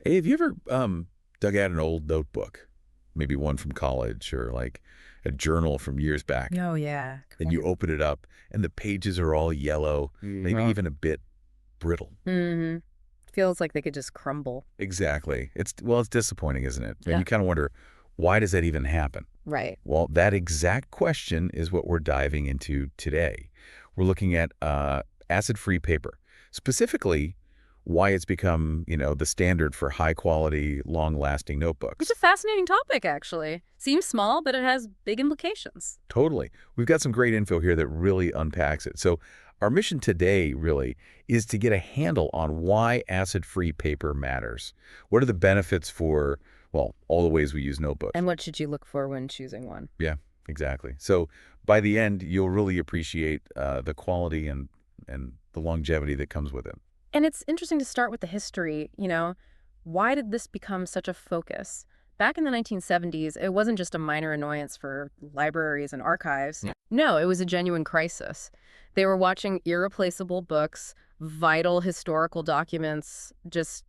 Hey, have you ever dug out an old notebook, maybe one from college or like a journal from years back, Oh, yeah. and you open it up and the pages are all yellow, maybe even a bit brittle? Mm-hmm. Feels like they could just crumble. Exactly. It's disappointing, isn't it? And Yeah. you kind of wonder, why does that even happen? Right. Well, that exact question is what we're diving into today. We're looking at acid-free paper, specifically why it's become, the standard for high-quality, long-lasting It's notebooks. a fascinating topic, actually. Seems small, but it has big implications. Totally. We've got some great info here that really unpacks it. So our mission today really is to get a handle on why acid-free paper matters. What are the benefits for, well, all the ways we use notebooks? And what should you look for when choosing one? Yeah, exactly. So by the end, you'll really appreciate the quality and the longevity that comes with it. And it's interesting to start with the history, Why did this become such a focus? Back in the 1970s, it wasn't just a minor annoyance for libraries and archives. Yeah. No, it was a genuine crisis. They were watching irreplaceable books, vital historical documents just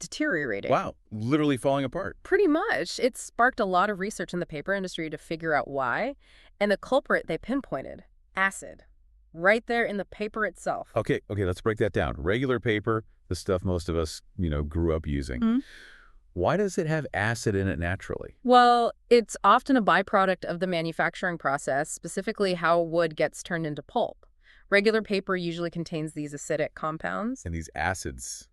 deteriorating. Wow, literally falling apart. Pretty much. It sparked a lot of research in the paper industry to figure out why. And the culprit they pinpointed, acid, right there in the paper itself. Okay, let's break that down. Regular paper, the stuff most of us, grew up using. Mhm. Why does it have acid in it naturally? Well, it's often a byproduct of the manufacturing process, specifically how wood gets turned into pulp. Regular paper usually contains these acidic compounds. And these acids,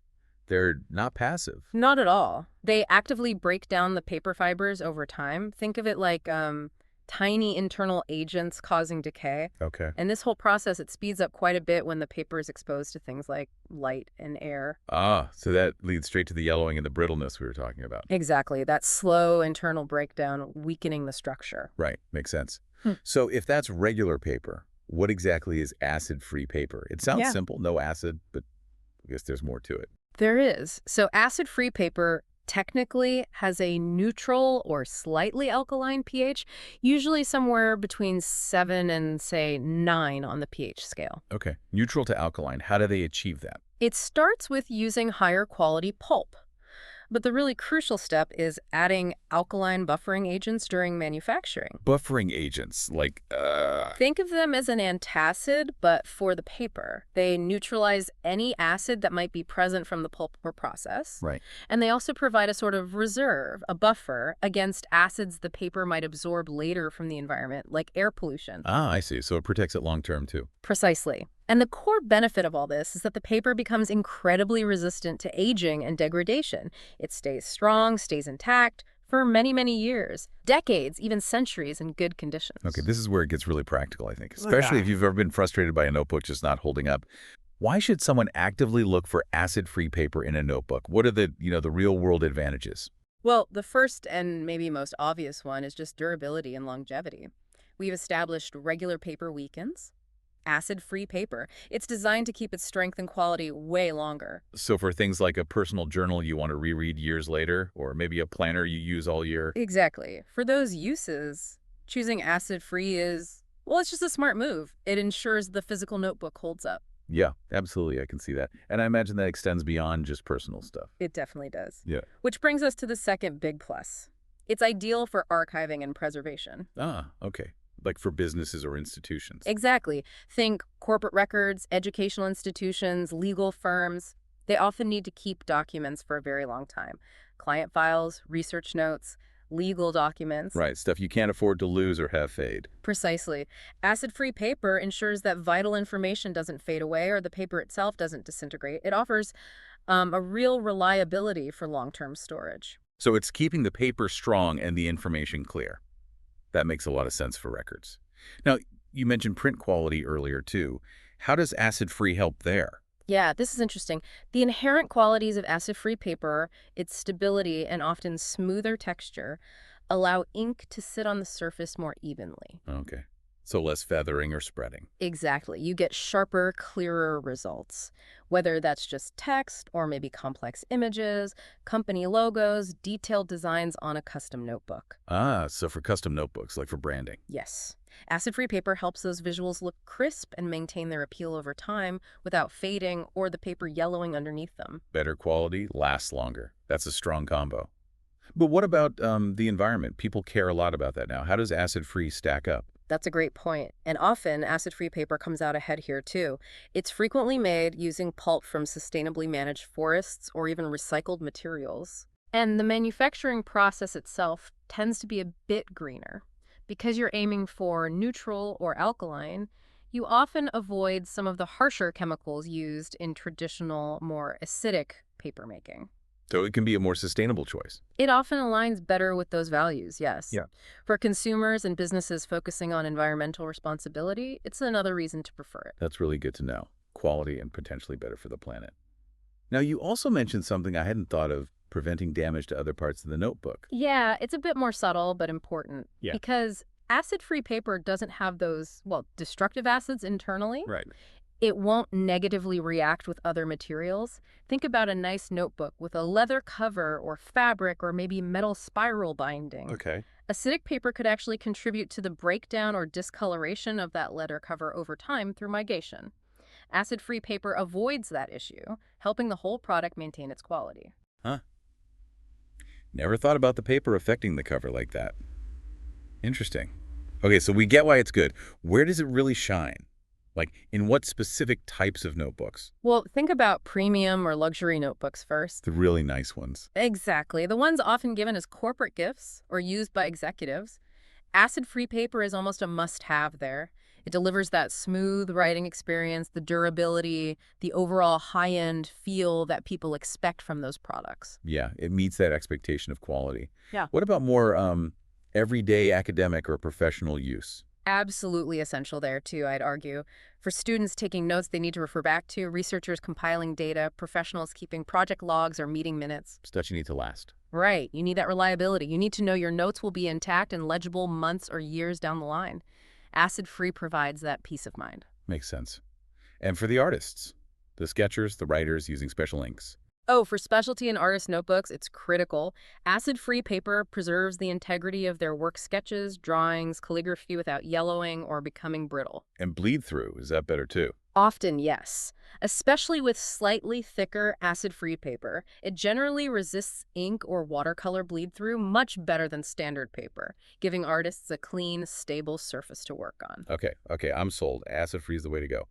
they're not passive. Not at all. They actively break down the paper fibers over time. Think of it like tiny internal agents causing decay. Okay. And this whole process, it speeds up quite a bit when the paper is exposed to things like light and air. Ah, so that leads straight to the yellowing and the brittleness we were talking about. Exactly. That slow internal breakdown weakening the structure. Right, makes sense. Hmm. So if that's regular paper, what exactly is acid-free paper? It sounds Yeah. simple, no acid, but I guess there's more to it. There is. So acid-free paper technically has a neutral or slightly alkaline pH, usually somewhere between 7 and, say, 9 on the pH scale. Okay, neutral to alkaline. How do they achieve that? It starts with using higher quality pulp. But the really crucial step is adding alkaline buffering agents during manufacturing. Buffering agents, like, Think of them as an antacid, but for the paper. They neutralize any acid that might be present from the pulp or process. right. And they also provide a sort of reserve, a buffer, against acids the paper might absorb later from the environment, like air pollution. Ah, I see. So it protects it long term too. Precisely. And the core benefit of all this is that the paper becomes incredibly resistant to aging and degradation. It stays strong, stays intact for many, many years, decades, even centuries in good conditions. Okay, this is where it gets really practical, I think, especially if you've ever been frustrated by a notebook just not holding up. Why should someone actively look for acid-free paper in a notebook? What are the real-world advantages? Well, the first and maybe most obvious one is just durability and longevity. We've established regular paper weakens, acid-free paper. It's designed to keep its strength and quality way longer. So for things like a personal journal you want to reread years later, or maybe a planner you use all year. Exactly. For those uses, choosing acid-free is, well, it's just a smart move. It ensures the physical notebook holds up. Yeah, absolutely, I can see that. And I imagine that extends beyond just personal stuff. It definitely does. Yeah. Which brings us to the second big plus. It's ideal for archiving and preservation. Ah, okay. Like for businesses or institutions. Exactly. Think corporate records, educational institutions, legal firms. They often need to keep documents for a very long time. Client files, research notes, legal documents. Right, stuff you can't afford to lose or have fade. Precisely. Acid-free paper ensures that vital information doesn't fade away or the paper itself doesn't disintegrate. It offers a real reliability for long-term storage. So it's keeping the paper strong and the information clear. That makes a lot of sense for records. Now, you mentioned print quality earlier, too. How does acid-free help there? Yeah, this is interesting. The inherent qualities of acid-free paper, its stability and often smoother texture, allow ink to sit on the surface more evenly. Okay. So less feathering or spreading. Exactly. You get sharper, clearer results. Whether that's just text or maybe complex images, company logos, detailed designs on a custom notebook. Ah, so for custom notebooks, like for branding. Yes. Acid-free paper helps those visuals look crisp and maintain their appeal over time without fading or the paper yellowing underneath them. Better quality, lasts longer. That's a strong combo. But what about the environment? People care a lot about that now. How does acid-free stack up? That's a great point. And often, acid-free paper comes out ahead here, too. It's frequently made using pulp from sustainably managed forests or even recycled materials. And the manufacturing process itself tends to be a bit greener. Because you're aiming for neutral or alkaline, you often avoid some of the harsher chemicals used in traditional, more acidic papermaking. So it can be a more sustainable choice. It often aligns better with those values, yes. Yeah. For consumers and businesses focusing on environmental responsibility, it's another reason to prefer it. That's really good to know. Quality and potentially better for the planet. Now, you also mentioned something I hadn't thought of, preventing damage to other parts of the notebook. Yeah, it's a bit more subtle but important. Yeah. Because acid-free paper doesn't have those, well, destructive acids internally. Right. It won't negatively react with other materials. Think about a nice notebook with a leather cover or fabric or maybe metal spiral binding. Okay. Acidic paper could actually contribute to the breakdown or discoloration of that leather cover over time through migration. Acid-free paper avoids that issue, helping the whole product maintain its quality. Huh. Never thought about the paper affecting the cover like that. Interesting. Okay, so we get why it's good. Where does it really shine? Like, in what specific types of notebooks? Well, think about premium or luxury notebooks first. The really nice ones. Exactly. The ones often given as corporate gifts or used by executives. Acid-free paper is almost a must-have there. It delivers that smooth writing experience, the durability, the overall high-end feel that people expect from those products. Yeah, it meets that expectation of quality. Yeah. What about more everyday academic or professional use? Absolutely essential there, too, I'd argue. For students taking notes they need to refer back to, researchers compiling data, professionals keeping project logs or meeting minutes. Stuff you need to last. Right. You need that reliability. You need to know your notes will be intact and legible months or years down the line. Acid-free provides that peace of mind. Makes sense. And for the artists, the sketchers, the writers using special inks. Oh, for specialty and artist notebooks, it's critical. Acid-free paper preserves the integrity of their work sketches, drawings, calligraphy without yellowing or becoming brittle. And bleed through, is that better too? Often, yes. Especially with slightly thicker acid-free paper. It generally resists ink or watercolor bleed-through much better than standard paper, giving artists a clean, stable surface to work on. Okay, I'm sold. Acid-free is the way to go.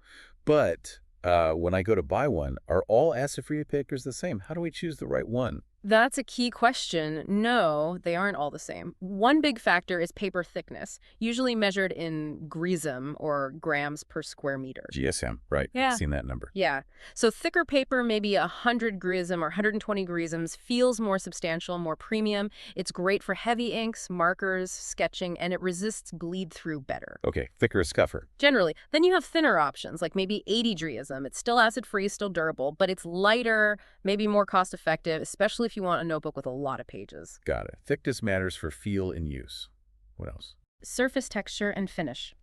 But when I go to buy one, are all acid-free papers the same? How do we choose the right one? That's a key question. No, they aren't all the same. One big factor is paper thickness, usually measured in GRISM or grams per square meter. GSM, right. Yeah. Seen that number. Yeah. So thicker paper, maybe 100 GRISM or 120 GRISMs, feels more substantial, more premium. It's great for heavy inks, markers, sketching, and it resists bleed through better. Okay, thicker is scuffer. Generally. Then you have thinner options, like maybe 80 GRISM. It's still acid-free, still durable, but it's lighter, maybe more cost-effective, especially if you want a notebook with a lot of pages. Got it. Thickness matters for feel and use. What else? Surface texture and finish.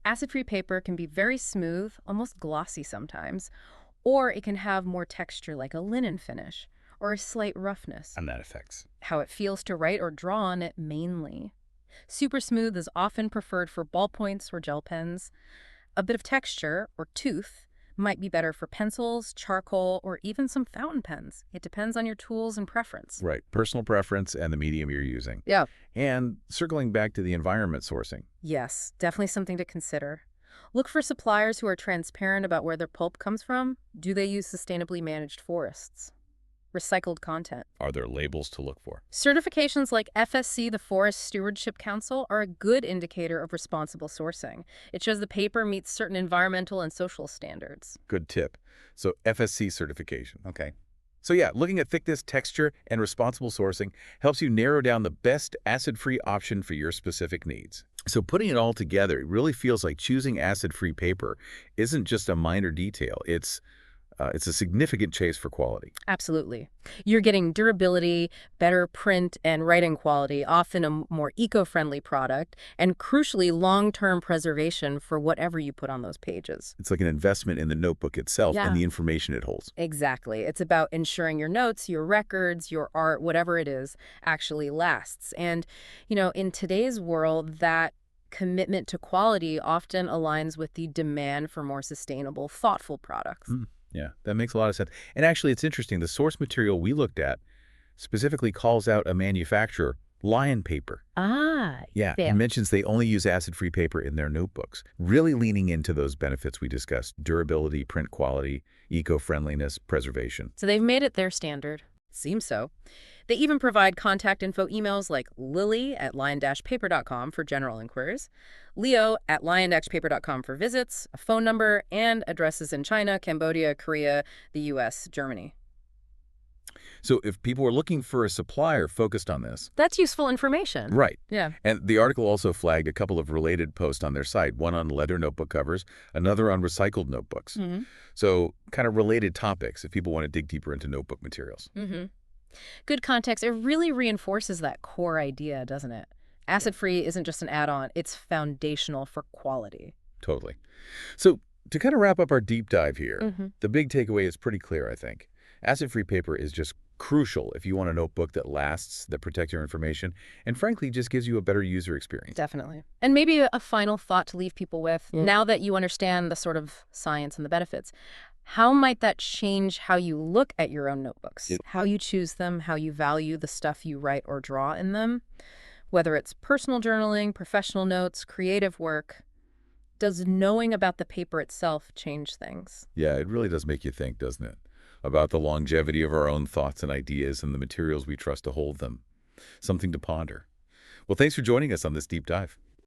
Acid-free paper can be very smooth, almost glossy sometimes, or it can have more texture like a linen finish, or a slight roughness. And that affects. How it feels to write or draw on it mainly. Super smooth is often preferred for ballpoints or gel pens. A bit of texture, or tooth, might be better for pencils, charcoal, or even some fountain pens. It depends on your tools and preference. Right. Personal preference and the medium you're using. Yeah. And circling back to the environment sourcing. Yes, definitely something to consider. Look for suppliers who are transparent about where their pulp comes from. Do they use sustainably managed forests? Recycled content. Are there labels to look for? Certifications like FSC, the Forest Stewardship Council, are a good indicator of responsible sourcing. It shows the paper meets certain environmental and social standards. Good tip. So FSC certification. Okay. So yeah, looking at thickness, texture, and responsible sourcing helps you narrow down the best acid-free option for your specific needs. So putting it all together, it really feels like choosing acid-free paper isn't just a minor detail. It's a significant chase for quality. Absolutely. You're getting durability, better print and writing quality, often a more eco-friendly product, and crucially, long-term preservation for whatever you put on those pages. It's like an investment in the notebook itself and the information it holds. Exactly. It's about ensuring your notes, your records, your art, whatever it is, actually lasts. And, in today's world, that commitment to quality often aligns with the demand for more sustainable, thoughtful products. Yeah, that makes a lot of sense. And actually, it's interesting. The source material we looked at specifically calls out a manufacturer, Lion Paper. Ah, Yeah, yeah. and mentions they only use acid-free paper in their notebooks, really leaning into those benefits we discussed: durability, print quality, eco-friendliness, preservation. So they've made it their standard. Seems so. They even provide contact info emails like lily@lion-paper.com for general inquiries, leo@lion-paper.com for visits, a phone number, and addresses in China, Cambodia, Korea, the US, Germany. So if people are looking for a supplier focused on this, That's useful information. right. Yeah. And the article also flagged a couple of related posts on their site, one on leather notebook covers, another on recycled notebooks. So kind of related topics if people want to dig deeper into notebook materials. Good context. It really reinforces that core idea, doesn't it? Acid-free isn't just an add-on. It's foundational for quality. Totally. So to kind of wrap up our deep dive here, the big takeaway is pretty clear, I think. Acid-free paper is just crucial if you want a notebook that lasts, that protects your information, and frankly just gives you a better user experience. Definitely. And maybe a final thought to leave people with, now that you understand the sort of science and the benefits, how might that change how you look at your own notebooks? How you choose them, how you value the stuff you write or draw in them? Whether it's personal journaling, professional notes, creative work, does knowing about the paper itself change things? Yeah, it really does make you think, doesn't it? About the longevity of our own thoughts and ideas and the materials we trust to hold them. Something to ponder. Well, thanks for joining us on this deep dive.